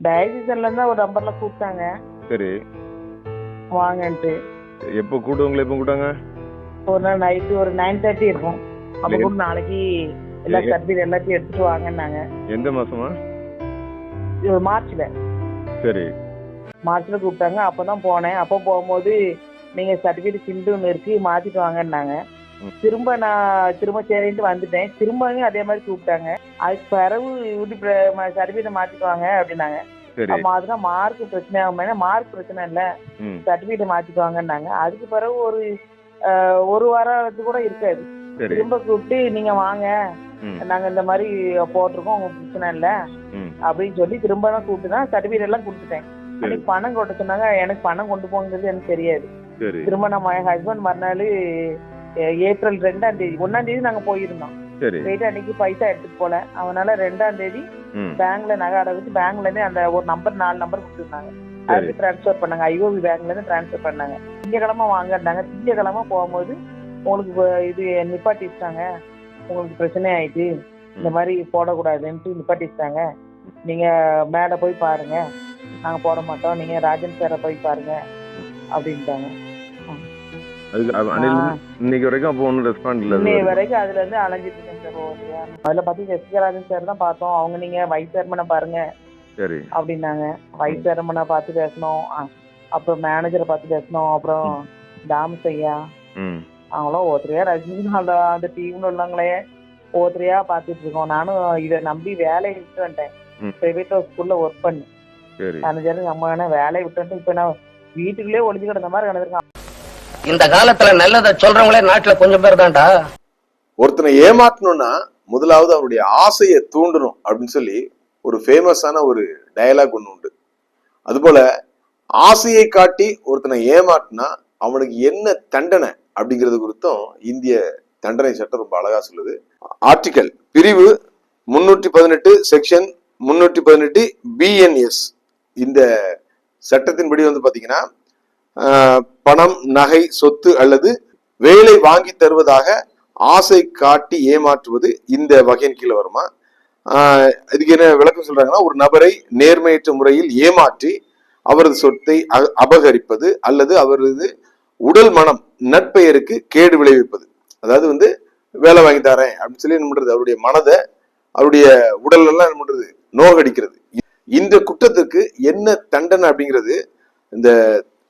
டயசிஷன்ல இருந்தா ஒரு நம்பர்ல கூப்பிட்டாங்க. சரி. வாங்கன்ட்டு. எப்போ கூப்பிடுவங்களே? எப்போ கூப்பிட்டாங்க? ஒரு நாள் நைட்டு ஒரு 9:30 இருக்கும். அப்ப கூட நாளைக்கு எல்லா சர்டிஃபிகேட் எல்லாத்தையும் எடுத்துட்டு வாங்கன்னாங்க. எந்த மாசமா? இது மார்ச்ல. சரி. மார்ச்ல கூப்பிட்டாங்க. அப்பதான் போனேன். அப்போ போகும்போது நீங்க சர்டிஃபிகேட் சிண்டுன்னு இருக்கு மாத்திட்டு வாங்கன்னாங்க. திரும்ப சரின்ட்டு வந்துட்டேன். திரும்பவும் அதே மாதிரி கூப்பிட்டாங்க. அதுக்கு பிறகு சர்டிஃபிகேட் மாத்திட்டு வாங்க அப்படின்னாங்க. மாத்தினா மார்க் பிரச்சனை ஆகும். மார்க் பிரச்சனை இல்ல, சர்டிஃபிகேட் மாத்திட்டு வாங்கன்னாங்க. அதுக்கு பிறகு ஒரு வாரத்துக்கு கூட இருக்காது. திரும்ப கூப்பிட்டு நீங்க வாங்க, நாங்க இந்த மாதிரி போட்டிருக்கோம், உங்களுக்கு பிரச்சனை இல்ல அப்படின்னு சொல்லி திரும்ப தான் கூப்பிட்டு தான் சர்டிஃபிகேட் எல்லாம் கொடுத்துட்டேன். அன்னைக்கு பணம் கொட்ட சொன்னாங்க. எனக்கு பணம் கொண்டு போங்கிறது எனக்கு தெரியாது. திரும்ப நம்ம என் ஹஸ்பண்ட் மறுநாள் ஏப்ரல் 2ஆம் தேதி 1ஆம் தேதி நாங்க போயிருந்தோம். போயிட்டு அன்னைக்கு பைசா எடுத்துட்டு போல. அவனால 2ஆம் தேதி பேங்க்ல நகை அடகு பேங்க்ல இருந்து அந்த ஒரு நம்பர் 4 நம்பர் கொடுத்துருந்தாங்க. அதுக்கு டிரான்ஸ்பர் பண்ணாங்க. ஐஓபி பேங்க்ல இருந்து டிரான்ஸ்பர் பண்ணாங்க. திங்கக்கிழமை வாங்கினாங்க. திங்கக்கிழமை போகும்போது உங்களுக்கு இது நிப்பாட்டிட்டாங்க, உங்களுக்கு பிரச்சனை ஆயிட்டு இந்த மாதிரி போடக்கூடாதுன்ட்டு நிப்பாட்டிட்டாங்க. நீங்க மேல போய் பாருங்க, நாங்க போட மாட்டோம், நீங்க ராஜன் சாரை போய் பாருங்க அப்படின்ட்டாங்க. இன்னைக்கு வரைக்கும் அப்போ ஒன்றும் ரெஸ்பாண்ட் இல்லை. இன்னைக்கு வரைக்கும் அதுல இருந்து அலைஞ்சிட்டு இருக்கேன் சார். அதுல பார்த்து எஸ்கே ராஜன் சார் தான் பார்த்தோம். அவங்க நீங்க வைஸ் சேர்மனை பாருங்க அப்படின்னாங்க. வைஸ் சேர்மனை பார்த்து பேசணும், அப்புறம் மேனேஜரை பார்த்து பேசணும், அப்புறம் தாமஸ் ஐயா அவங்களும் ஒருத்தரையா ரஜினி அந்த டீம்ல உள்ளவங்களே ஒருத்தரையா பார்த்துட்டு இருக்கோம். நானும் இதை நம்பி வேலையை விட்டு வந்துட்டேன். பிரைவேட் ஸ்கூல்ல ஒர்க் பண்ணு மேனேஜர் நம்ம வேலையை விட்டு வந்துட்டு இப்ப நான் வீட்டுக்குள்ளே ஒளிஞ்சு கிடந்த மாதிரி கிடந்திருக்கான். இந்த காலத்துல நல்லத சொல்றவங்களே நாட்டுல கொஞ்சம் பேர் தான்டா. ஒருத்தனை ஏமாற்றணும்னா முதலாவது அவருடைய ஆசையை தூண்டணும் அப்படின்னு சொல்லி ஒரு ஃபேமஸான ஒரு டயலாக் ஒண்ணு உண்டு. அதுபோல ஆசையை காட்டி ஒருத்தனை ஏமாற்றினா அவனுக்கு என்ன தண்டனை அப்படிங்கிறது குறித்தும் இந்திய தண்டனை சட்டம் ரொம்ப அழகா சொல்லுது. ஆர்டிகல் பிரிவு 318 செக்ஷன் 318 BNS இந்த சட்டத்தின்படி பாத்தீங்கன்னா பணம், நகை, சொத்து அல்லது வேலை வாங்கி தருவதாக ஆசை காட்டி ஏமாற்றுவது இந்த வகையின் கீழே வருமா? இதுக்கு என்ன விளக்கம் சொல்றாங்கன்னா, ஒரு நபரை நேர்மையற்ற முறையில் ஏமாற்றி அவரது சொத்தை அபகரிப்பது அல்லது அவரது உடல் மனம் நற்பெயருக்கு கேடு விளைவிப்பது. அதாவது வேலை வாங்கி தரேன் அப்படின்னு சொல்லி என்ன பண்றது, அவருடைய மனதை அவருடைய உடல் எல்லாம் என்ன பண்றது, நோகடிக்கிறது. இந்த குற்றத்துக்கு என்ன தண்டனை அப்படிங்கிறது இந்த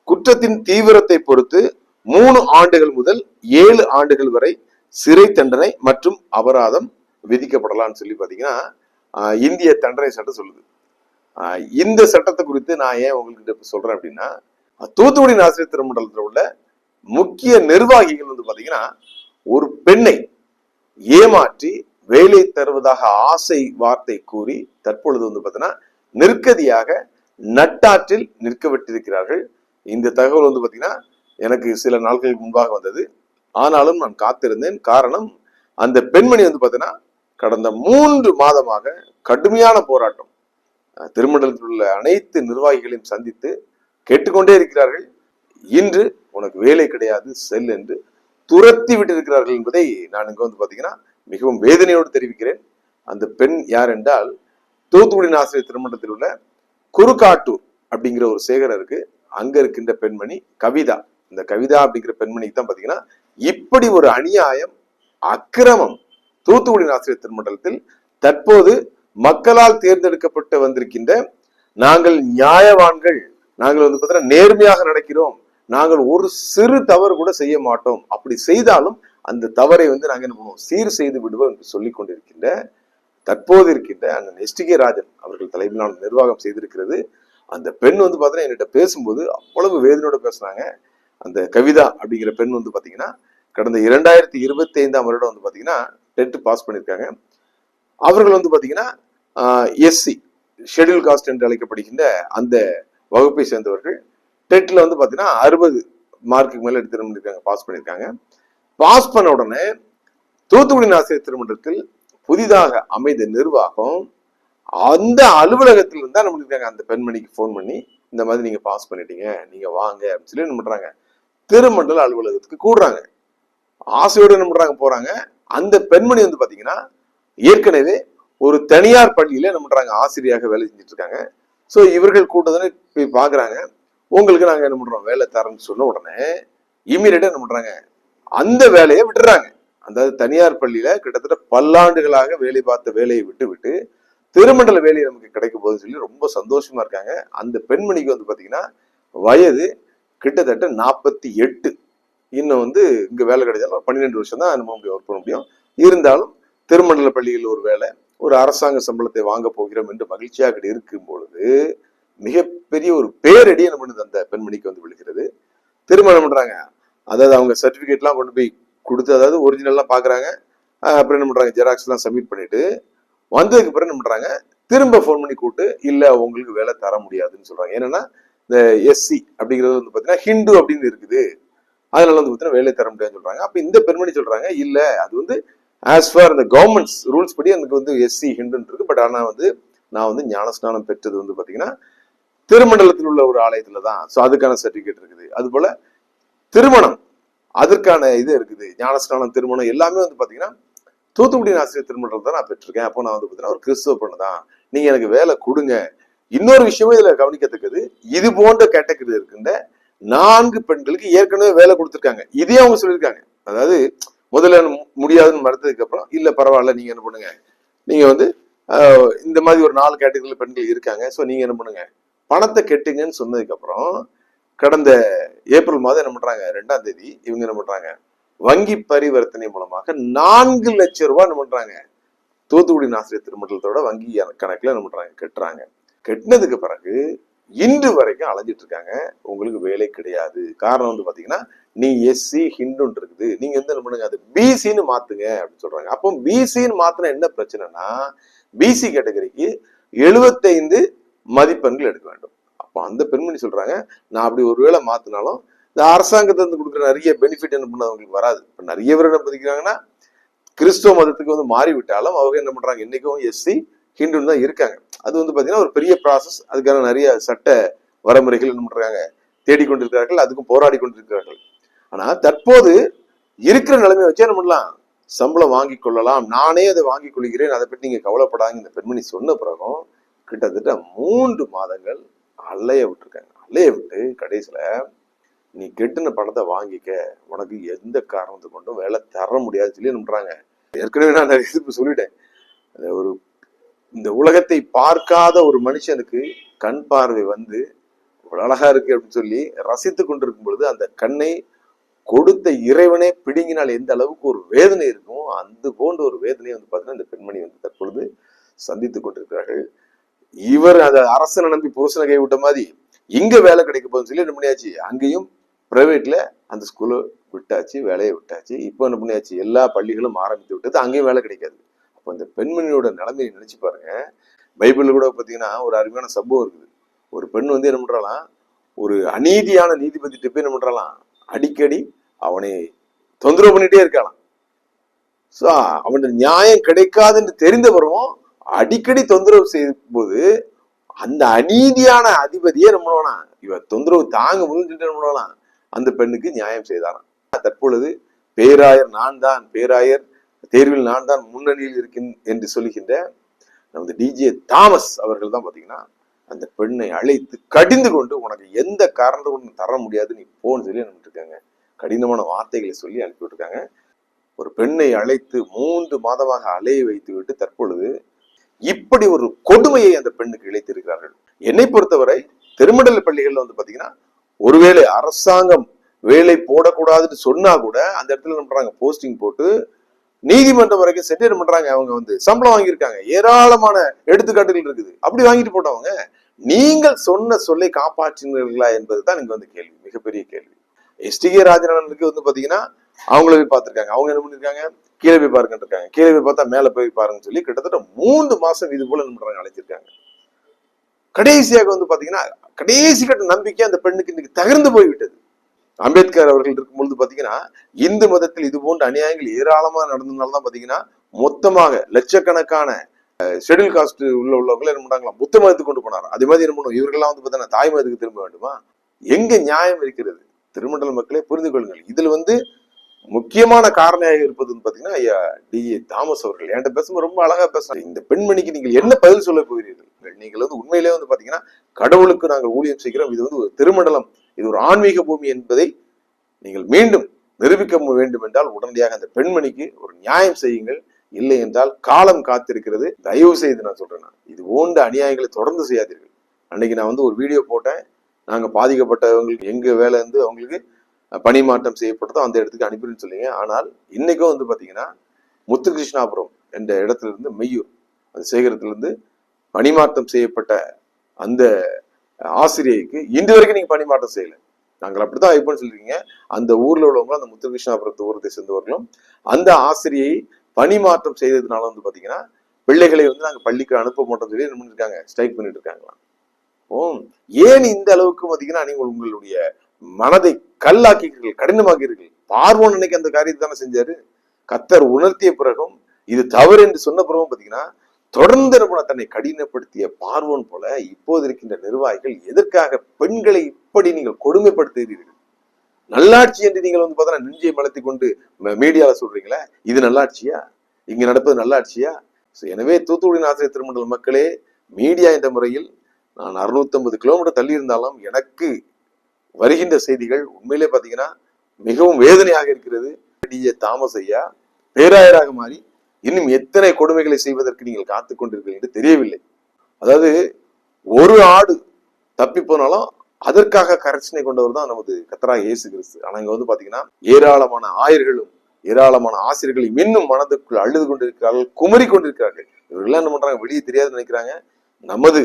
குற்றத்தின் தீவிரத்தை பொறுத்து 3 ஆண்டுகள் முதல் 7 ஆண்டுகள் வரை சிறை தண்டனை மற்றும் அபராதம் விதிக்கப்படலாம்னு சொல்லி பாத்தீங்கன்னா இந்திய தண்டனை சட்டம் சொல்லுது. இந்த சட்டத்தை குறித்து நான் ஏன் உங்களுக்கு சொல்றேன் அப்படின்னா, தூத்துக்குடி ஆசிரியர் திருமண்டலத்தில் உள்ள முக்கிய நிர்வாகிகள் பாத்தீங்கன்னா ஒரு பெண்ணை ஏமாற்றி வேலை தருவதாக ஆசை வார்த்தை கூறி தற்பொழுது பாத்தீங்கன்னா நிற்கதியாக நட்டாற்றில் நிற்க விட்டிருக்கிறார்கள். இந்த தகவல் பாத்தீங்கன்னா எனக்கு சில நாட்களுக்கு முன்பாக வந்தது. ஆனாலும் நான் காத்திருந்தேன். காரணம், அந்த பெண்மணி பாத்தீங்கன்னா கடந்த 3 மாதமாக கடுமையான போராட்டம் திருமண்டலத்தில் உள்ள அனைத்து நிர்வாகிகளையும் சந்தித்து கேட்டுக்கொண்டே இருக்கிறார்கள். இன்று உனக்கு வேலை கிடையாது, செல் என்று துரத்தி விட்டிருக்கிறார்கள் என்பதை நான் இங்க பாத்தீங்கன்னா மிகவும் வேதனையோடு தெரிவிக்கிறேன். அந்த பெண் யார் என்றால், தூத்துக்குடி ஆசிரியர் திருமண்டலத்தில் உள்ள குறுக்காட்டூர் அப்படிங்கிற ஒரு சேகரம் இருக்கு, அங்க இருக்கின்ற பெண்மணி கவிதா. இந்த கவிதா அப்படிங்கிற பெண்மணிக்கு தான் பாத்தீங்கன்னா இப்படி ஒரு அநியாயம், அக்கிரமம் தூத்துக்குடி ஆசிரியர் திருமண்டலத்தில் தற்போது மக்களால் தேர்ந்தெடுக்கப்பட்டு வந்திருக்கின்ற நாங்கள் நியாயவான்கள், நாங்கள் பாத்தீங்கன்னா நேர்மையாக நடக்கிறோம், நாங்கள் ஒரு சிறு தவறு கூட செய்ய மாட்டோம், அப்படி செய்தாலும் அந்த தவறை நாங்கள் என்ன பண்ணுவோம், சீர் செய்து விடுவோம் என்று சொல்லிக் கொண்டிருக்கின்ற தற்போது இருக்கின்ற அண்ணன் எஸ்டிகே ராஜன் அவர்கள் தலைமையிலான நிர்வாகம் செய்திருக்கிறது. அந்த பெண் பாத்தீங்கன்னா என்கிட்ட பேசும்போது அவ்வளவு வேதனையோட பேசுனாங்க. அந்த கவிதா அப்படிங்கிற பெண் பாத்தீங்கன்னா கடந்த 2025ஆம் வருடம் பாத்தீங்கன்னா டெட் பாஸ் பண்ணியிருக்காங்க. அவர்கள் பாத்தீங்கன்னா SC ஷெட்யூல் காஸ்ட் என்று அழைக்கப்படுகின்ற அந்த வகுப்பை சேர்ந்தவர்கள். டெட்ல பாத்தீங்கன்னா 60 மார்க்குக்கு மேல எடுத்து பாஸ் பண்ணியிருக்காங்க. பாஸ் பண்ண உடனே தூத்துக்குடி ஆசிரியர் திருமண்டலத்தில் புதிதாக அமைந்த நிர்வாகம் அந்த அலுவலகத்தில் இருந்தா நம்ம அந்த பெண்மணிக்கு போன் பண்ணி இந்த மாதிரி நீங்க பாஸ் பண்ணிட்டீங்க, நீங்க வாங்க அப்படின்னு சொல்லி என்ன பண்றாங்க, திருமண்டல அலுவலகத்துக்கு கூடுறாங்க. ஆசையோடு என்ன பண்றாங்க, போறாங்க. அந்த பெண்மணி பாத்தீங்கன்னா ஏற்கனவே ஒரு தனியார் பள்ளியில என்ன பண்றாங்க, ஆசிரியராக வேலை செஞ்சுட்டு இருக்காங்க. ஸோ இவர்கள் கூட்டத்தானே போய் பாக்குறாங்க. உங்களுக்கு நாங்க என்ன பண்றோம், வேலை தரேன்னு சொன்ன உடனே இமீடியட்டா என்ன பண்றாங்க, அந்த வேலையை விட்டுறாங்க. அதாவது தனியார் பள்ளியில கிட்டத்தட்ட பல்லாண்டுகளாக வேலை பார்த்த வேலையை விட்டு திருமண்டல வேலை நமக்கு கிடைக்க போகுதுன்னு சொல்லி ரொம்ப சந்தோஷமா இருக்காங்க. அந்த பெண்மணிக்கு வந்து பாத்தீங்கன்னா வயது கிட்டத்தட்ட 48. இன்னும் வந்து இங்க வேலை கிடைச்சாலும் 12 வருஷம் தான் நம்ம ஒர்க் பண்ண முடியும். இருந்தாலும் திருமண்டல பள்ளியில் ஒரு வேலை, ஒரு அரசாங்க சம்பளத்தை வாங்க போகிறோம் என்று மகிழ்ச்சியாக இருக்கும் பொழுது மிகப்பெரிய ஒரு பேரடி என்ன பண்ணுது அந்த பெண்மணிக்கு வந்து விழுகிறது. திருமணம் பண்றாங்க. அதாவது அவங்க சர்டிபிகேட்லாம் கொண்டு போய் கொடுத்து, அதாவது ஒரிஜினல்லாம் பாக்குறாங்க. அப்புறம் என்ன பண்றாங்க, ஜெராக்ஸ் எல்லாம் சப்மிட் பண்ணிட்டு வந்ததுக்கு பிறகு என்ன பண்றாங்க, திரும்ப போன் பண்ணி கூப்பிட்டு இல்ல உங்களுக்கு வேலை தர முடியாதுன்னு சொல்றாங்க. ஏன்னா இந்த எஸ்சி அப்படிங்கிறது வந்து பாத்தீங்கன்னா ஹிந்து அப்படின்னு இருக்குது, அதனால வந்து பாத்தீங்கன்னா வேலை தர முடியாதுன்னு சொல்றாங்க. அப்ப இந்த பெண்மணி சொல்றாங்க இல்ல அது வந்து ஆஸ் ஃபார் இந்த கவர்மெண்ட்ஸ் ரூல்ஸ் படி எனக்கு வந்து எஸ்சி ஹிந்துன்னு இருக்கு. பட் ஆனா வந்து நான் வந்து ஞானஸ்நானம் பெற்றது வந்து பாத்தீங்கன்னா திருமண்டலத்தில் உள்ள ஒரு ஆலயத்துல தான். ஸோ அதுக்கான சர்டிபிகேட் இருக்குது. அது போல திருமணம் அதற்கான இது இருக்குது, ஞானஸ்நானம் திருமணம் எல்லாமே வந்து பாத்தீங்கன்னா தூத்துக்குடி ஆசிரியர் திருமணம் தான் நான் பெற்றிருக்கேன். அப்போ நான் வந்து பாத்தீங்கன்னா ஒரு கிறிஸ்துவ பொண்ணு தான், நீங்க எனக்கு வேலை கொடுங்க. இன்னொரு விஷயமும் இதுல கவனிக்கத்தக்கது, இது போன்ற கேட்டகரி இருக்கின்ற 4 பெண்களுக்கு ஏற்கனவே வேலை கொடுத்துருக்காங்க. இதே அவங்க சொல்லியிருக்காங்க. அதாவது முதல்ல முடியாதுன்னு மறுத்ததுக்கு அப்புறம் இல்ல பரவாயில்ல நீங்க என்ன பண்ணுங்க, நீங்க வந்து இந்த மாதிரி ஒரு 4 கேட்டகரியில பெண்கள் இருக்காங்க, ஸோ நீங்க என்ன பண்ணுங்க பணத்தை கெட்டுங்கன்னு சொன்னதுக்கு அப்புறம் கடந்த ஏப்ரல் மாதம் என்ன பண்றாங்க, 2ஆம் தேதி இவங்க என்ன பண்றாங்க, வங்கி பரிவர்த்தனை மூலமாக 4 லட்சம் ரூபாய் என்ன பண்றாங்க தூத்துக்குடி ஆசிரியர் திருமண்டலத்தோட வங்கி கணக்குல என்ன பண்றாங்க கட்டுறாங்க. கட்டினதுக்கு பிறகு இன்று வரைக்கும் அலைஞ்சிட்டு இருக்காங்க, உங்களுக்கு வேலை கிடையாது. காரணம் வந்து பாத்தீங்கன்னா நீ எஸ்சி ஹிந்துன்னு இருக்குது, நீங்க வந்து என்ன பண்ணுங்க அது பிசின்னு மாத்துங்க அப்படின்னு சொல்றாங்க. அப்போ பிசின்னு மாத்தினா என்ன பிரச்சனைனா, பிசி கேட்டகரிக்கு 75 மதிப்பெண்கள் எடுக்க வேண்டும். அப்போ அந்த பெண்மணி சொல்றாங்க நான் அப்படி ஒருவேளை மாத்தினாலும் இந்த அரசாங்கத்தை வந்து கொடுக்குற நிறைய பெனிஃபிட் என்ன பண்ண அவங்களுக்கு வராது. இப்போ நிறைய பேர் என்ன பதிக்கிறாங்கன்னா கிறிஸ்துவ மதத்துக்கு வந்து மாறிவிட்டாலும் அவங்க என்ன பண்றாங்க இன்னைக்கும் எஸ்சி ஹிந்துன்னு தான் இருக்காங்க. அது வந்து பாத்தீங்கன்னா ஒரு பெரிய ப்ராசஸ், அதுக்கான நிறைய சட்ட வரமுறைகள் என்ன பண்றாங்க தேடிக்கொண்டிருக்கிறார்கள், அதுக்கும் போராடி கொண்டிருக்கிறார்கள். ஆனா தற்போது இருக்கிற நிலைமையை வச்சு என்ன பண்ணலாம், சம்பளம் வாங்கி கொள்ளலாம், நானே அதை வாங்கி கொள்கிறேன், அதை பற்றி நீங்க கவலைப்படாங்க இந்த பெண்மணி சொன்ன பிறகும் கிட்டத்தட்ட 3 மாதங்கள் அலைய விட்டுருக்காங்க. அலைய விட்டு கடைசியில நீ கெட்டின பணத்தை வாங்கிக்க, உனக்கு எந்த காரணத்தை கொண்டும் வேலை தர முடியாதுன்னு சொல்லி நம்புறாங்க. ஏற்கனவே நான் நிறைய இது சொல்லிட்டேன், ஒரு இந்த உலகத்தை பார்க்காத ஒரு மனுஷனுக்கு கண் பார்வை வந்து அழகா இருக்கு அப்படின்னு சொல்லி ரசித்து கொண்டிருக்கும் பொழுது அந்த கண்ணை கொடுத்த இறைவனே பிடுங்கினால் எந்த அளவுக்கு ஒரு வேதனை இருக்கும், அந்த போன்ற ஒரு வேதனையை வந்து பாத்தீங்கன்னா இந்த பெண்மணி வந்து தற்பொழுது சந்தித்துக் கொண்டிருக்கிறார்கள். இவர் அதை அரசனை நம்பி புருஷனை கை விட்ட மாதிரி இங்க வேலை கிடைக்க போகுதுன்னு சொல்லி என்ன பண்ணியாச்சு, அங்கேயும் பிரைவேட்ல அந்த ஸ்கூலை விட்டாச்சு, வேலையை விட்டாச்சு. இப்போ என்ன பண்ணியாச்சு, எல்லா பள்ளிகளும் ஆரம்பித்து விட்டது, அங்கேயும் வேலை கிடைக்காது. அப்போ இந்த பெண்மணியோட நிலைமையை நினைச்சு பாருங்க. பைபிள்ல கூட பாத்தீங்கன்னா ஒரு அருமையான சம்பவம் இருக்குது. ஒரு பெண் வந்து என்ன பண்றாலாம், ஒரு அநீதியான நீதிபதிட்டு போய் என்ன பண்றாலாம், அடிக்கடி அவனை தொந்தரவு பண்ணிட்டே இருக்கலாம். ஸோ அவன் நியாயம் கிடைக்காதுன்னு தெரிந்தவரும் அடிக்கடி தொந்தரவு செய்யும் போது அந்த அநீதியான அதிபதியே என்ன பண்ணுவானா, இவ தொந்தரவு தாங்க முடிஞ்சுட்டு என்ன பண்ணுவானா அந்த பெண்ணுக்கு நியாயம் செய்தாராம். தற்பொழுது பேராயர் நான் தான், பேராயர் தேர்வில் நான் தான் முன்னணியில் இருக்கேன் என்று சொல்லுகின்ற நமது டிஜே தாமஸ் அவர்கள் தான் பாத்தீங்கன்னா அந்த பெண்ணை அழைத்து கடிந்து கொண்டு உனக்கு எந்த காரணத்தை கொண்டு தர முடியாது நீ போன்னு சொல்லி அனுப்பிட்டு இருக்காங்க. கடினமான வார்த்தைகளை சொல்லி அனுப்பிவிட்டு இருக்காங்க. ஒரு பெண்ணை அழைத்து 3 மாதமாக அலைய வைத்து விட்டு தற்பொழுது இப்படி ஒரு கொடுமையை அந்த பெண்ணுக்கு இழைத்திருக்கிறார்கள். என்னை பொறுத்தவரை திருமண்டல பள்ளிகள்ல வந்து பாத்தீங்கன்னா ஒருவேளை அரசாங்கம் வேலை போடக்கூடாதுன்னு சொன்னா கூட அந்த இடத்துல என்ன பண்றாங்க, போஸ்டிங் போட்டு நீதிமன்றம் வரைக்கும் சென்று என்ன பண்றாங்க, அவங்க வந்து சம்பளம் வாங்கியிருக்காங்க. ஏராளமான எடுத்துக்காட்டுகள் இருக்குது. அப்படி வாங்கிட்டு போட்டவங்க நீங்கள் சொன்ன சொல்லை காப்பாற்றினீர்களா என்பதுதான் இங்க வந்து கேள்வி, மிகப்பெரிய கேள்வி. எஸ்டிகே ராஜநாதனுக்கு வந்து பாத்தீங்கன்னா அவங்கள போய் பார்த்திருக்காங்க. அவங்க என்ன பண்ணிருக்காங்க, கீழே போய் பாருங்க இருக்காங்க, கீழே போய் பார்த்தா மேல போய் பாருங்கன்னு சொல்லி கிட்டத்தட்ட 3 மாசம் இது போல என்ன பண்றாங்க அழைச்சிருக்காங்க. கடைசியாக வந்து பாத்தீங்கன்னா கடைசி கட்ட நம்பிக்கை அந்த பெண்ணுக்கு இன்னைக்கு தகர்ந்து போய்விட்டது. அம்பேத்கர் அவர்கள் இருக்கும்பொழுது பாத்தீங்கன்னா இந்து மதத்தில் இது போன்ற அநியாயங்கள் ஏராளமா நடந்ததுனாலதான் பாத்தீங்கன்னா மொத்தமாக லட்சக்கணக்கான ஷெட்யூல் காஸ்ட் உள்ளவங்களை என்ன பண்ணாங்களாம் புத்த மதத்துக்கு கொண்டு போனார். அதே மாதிரி என்ன பண்ணுவோம், இவர்கள்லாம் வந்து பாத்தீங்கன்னா தாய் மதத்துக்கு திரும்ப வேண்டுமா? எங்க நியாயம் இருக்கிறது? திருமண்டல மக்களே புரிந்து கொள்ளுங்கள். இதுல வந்து முக்கியமான காரணியாக இருப்பதுன்னு பாத்தீங்கன்னா ஐயா டிஏ தாமஸ் அவர்கள் என்கிட்ட பேசும்போது ரொம்ப அழகா பேசுறாங்க. இந்த பெண்மணிக்கு நீங்கள் என்ன பதில் சொல்ல போகிறீர்கள்? வாருங்கள், நீங்கள் வந்து உண்மையிலே வந்து பாத்தீங்கன்னா கடவுளுக்கு நாங்கள் ஊழியம் செய்கிறோம், இது வந்து ஒரு திருமண்டலம், இது ஒரு ஆன்மீக பூமி என்பதை நீங்கள் மீண்டும் நிரூபிக்க வேண்டும் என்றால் உடனடியாக அந்த பெண்மணிக்கு ஒரு நியாயம் செய்யுங்கள். இல்லை என்றால் காலம் காத்திருக்கிறது. தயவு செய்து நான் சொல்றேன், இது போன்ற அநியாயங்களை தொடர்ந்து செய்யாதீர்கள். அன்னைக்கு நான் வந்து ஒரு வீடியோ போட்டேன், நாங்க பாதிக்கப்பட்டவங்களுக்கு எங்க வேலை இருந்து அவங்களுக்கு பணிமாற்றம் செய்யப்பட்டதோ அந்த இடத்துக்கு அனுப்பிடுன்னு சொல்லிங்க. ஆனால் இன்னைக்கும் வந்து பாத்தீங்கன்னா முத்துகிருஷ்ணாபுரம் என்ற இடத்துல இருந்து மெய்யூர் அந்த சேகரத்திலிருந்து பணிமாற்றம் செய்யப்பட்ட அந்த ஆசிரியைக்கு இன்று வரைக்கும் நீங்க பணிமாற்றம் செய்யல. நாங்கள் அப்படித்தான் இப்போன்னு சொல்றீங்க. அந்த ஊர்ல உள்ளவங்களும் அந்த முத்துகிருஷ்ணாபுரத்து ஊரத்தை சேர்ந்தவர்களும் அந்த ஆசிரியை பணிமாற்றம் செய்ததுனால வந்து பாத்தீங்கன்னா பிள்ளைகளை வந்து நாங்க பள்ளிக்கு அனுப்ப மாட்டோம் சொல்லி என்ன பண்ணிருக்காங்க, ஸ்ட்ரைக் பண்ணிட்டு இருக்காங்களாம். ஏன் இந்த அளவுக்கு பாத்தீங்கன்னா நீங்கள் உங்களுடைய மனதை கல்லாக்கிறீர்கள், கடினமாக்கிறீர்கள். பார்வோன் அன்னைக்கு அந்த காரியத்தை தானே செஞ்சாரு. கர்த்தர் உணர்த்திய பிறகும் இது தவறு என்று சொன்ன பிறகும் பாத்தீங்கன்னா தொடர்ந்து தன்னை கடினப்படுத்திய பார்வோன் போல இப்போது இருக்கின்ற நிர்வாகிகள் எதற்காக பெண்களை இப்படி நீங்கள் கொடுமைப்படுத்துகிறீர்கள்? நல்லாட்சி என்று நீங்கள் வந்து பார்த்தா நெஞ்சை மலர்த்தி கொண்டு மீடியால சொல்றீங்களா? இது நல்லாட்சியா? இங்க நடப்பது நல்லாட்சியா? எனவே தூத்துக்குடி ஆசிரியர் திருமண்டல மக்களே, மீடியா என்ற முறையில் நான் 650 கிலோமீட்டர் தள்ளி இருந்தாலும் எனக்கு வருகின்ற செய்திகள் உண்மையிலே பாத்தீங்கன்னா மிகவும் வேதனையாக இருக்கிறது. டிஜே தாமஸ் ஐயா பேராயராக மாறி இன்னும் எத்தனை கொடுமைகளை செய்வதற்கு நீங்கள் காத்து கொண்டிருக்கிறீர்கள் என்று தெரியவில்லை. அதாவது ஒரு ஆடு தப்பி போனாலும் அதற்காக கரட்சனை கொண்டவர் தான் நமது கர்த்தராகிய இயேசு கிறிஸ்து. ஆனா இங்க வந்து பாத்தீங்கன்னா ஏராளமான ஆயர்களும் ஏராளமான ஆசிரியர்களும் இன்னும் மனதுக்குள் அழுது கொண்டிருக்கிறார்கள், குமரி கொண்டிருக்கிறார்கள். இவர்கள் என்ன பண்றாங்க, வெளியே தெரியாது நினைக்கிறாங்க. நமது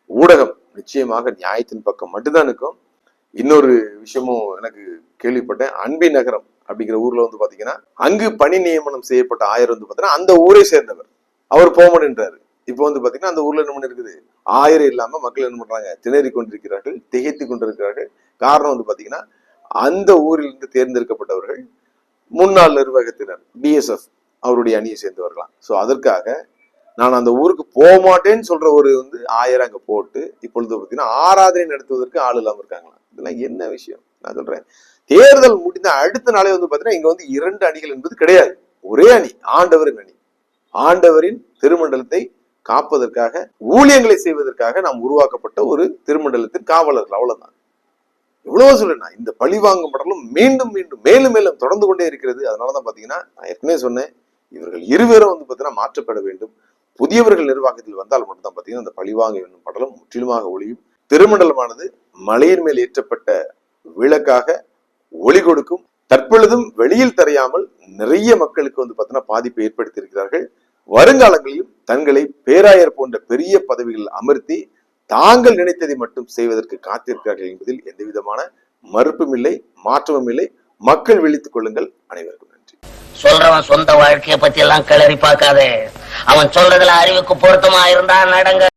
ஊடகம் நிச்சயமாக நியாயத்தின் பக்கம் மட்டும்தான் இருக்கும். இன்னொரு விஷயமும் எனக்கு கேள்விப்பட்டேன். அன்பி நகரம் அப்படிங்கிற ஊர்ல வந்து பாத்தீங்கன்னா அங்கு பணி நியமனம் செய்யப்பட்ட ஆயர் வந்து பாத்தீங்கன்னா அந்த ஊரை சேர்ந்தவர், அவர் போமன்றாரு. இப்ப வந்து பாத்தீங்கன்னா அந்த ஊர்ல என்ன பண்ணி இருக்குது, ஆயிரம் இல்லாம மக்கள் என்ன பண்றாங்க, திணறி கொண்டிருக்கிறார்கள், திகைத்து கொண்டிருக்கிறார்கள். காரணம் வந்து பாத்தீங்கன்னா அந்த ஊரிலிருந்து தேர்ந்தெடுக்கப்பட்டவர்கள் முன்னாள் நிர்வாகத்தினர் BSF அவருடைய அணியை சேர்ந்தவர்களாம். சோ அதற்காக நான் அந்த ஊருக்கு போக மாட்டேன்னு சொல்ற ஒரு வந்து ஆயிரம் அங்க போட்டு இப்பொழுது பாத்தீங்கன்னா ஆராதனை நடத்துவதற்கு ஆள் இல்லாம இருக்காங்களாம். இதெல்லாம் என்ன விஷயம்? நான் சொல்றேன், தேர்தல் முடிந்த அடுத்த நாளே வந்து பாத்தீங்கன்னா இங்க வந்து 2 அணிகள் என்பது கிடையாது, ஒரே அணி, ஆண்டவரின் அணி. ஆண்டவரின் திருமண்டலத்தை காப்பதற்காக ஊழியங்களை செய்வதற்காக நாம் உருவாக்கப்பட்ட ஒரு திருமண்டலத்தின் காவலர்கள், அவ்வளவுதான். எவ்வளவு சொல்றேன், இந்த பழிவாங்கும் படலும் மீண்டும் மீண்டும் மேலும் மேலும் தொடர்ந்து கொண்டே இருக்கிறது. அதனாலதான் பாத்தீங்கன்னா நான் ஏற்கனவே சொன்னேன், இவர்கள் இருவரும் வந்து பாத்தீங்கன்னா மாற்றப்பட வேண்டும். புதியவர்கள் நிர்வாகத்தில் வந்தால் மட்டும்தான் பாத்தீங்கன்னா அந்த பழிவாங்க என்னும் படலம் முற்றிலுமாக ஒளியும். திருமண்டலமானது மலையின் மேல் ஏற்றப்பட்ட விளக்காக ஒளி கொடுக்கும். தற்பொழுதும் வெளியில் தெரியாமல் நிறைய மக்களுக்கு வந்து பாத்தீங்கன்னா பாதிப்பை ஏற்படுத்தி இருக்கிறார்கள். வருங்காலங்களிலும் தங்களை பேராயர் போன்ற பெரிய பதவிகளில் அமர்த்தி தாங்கள் நினைத்ததை மட்டும் செய்வதற்கு காத்திருக்கிறார்கள் என்பதில் எந்த விதமான மறுப்பும் இல்லை, மாற்றமும் இல்லை. மக்கள் விழித்துக் கொள்ளுங்கள். அனைவருக்கும் நன்றி. சொல்றவன் சொந்த வாழ்க்கைய பத்தி எல்லாம் கிளறி பார்க்காதே. அவன் சொல்றதுல அறிவுக்கு பொருத்தமா இருந்தா நடங்க.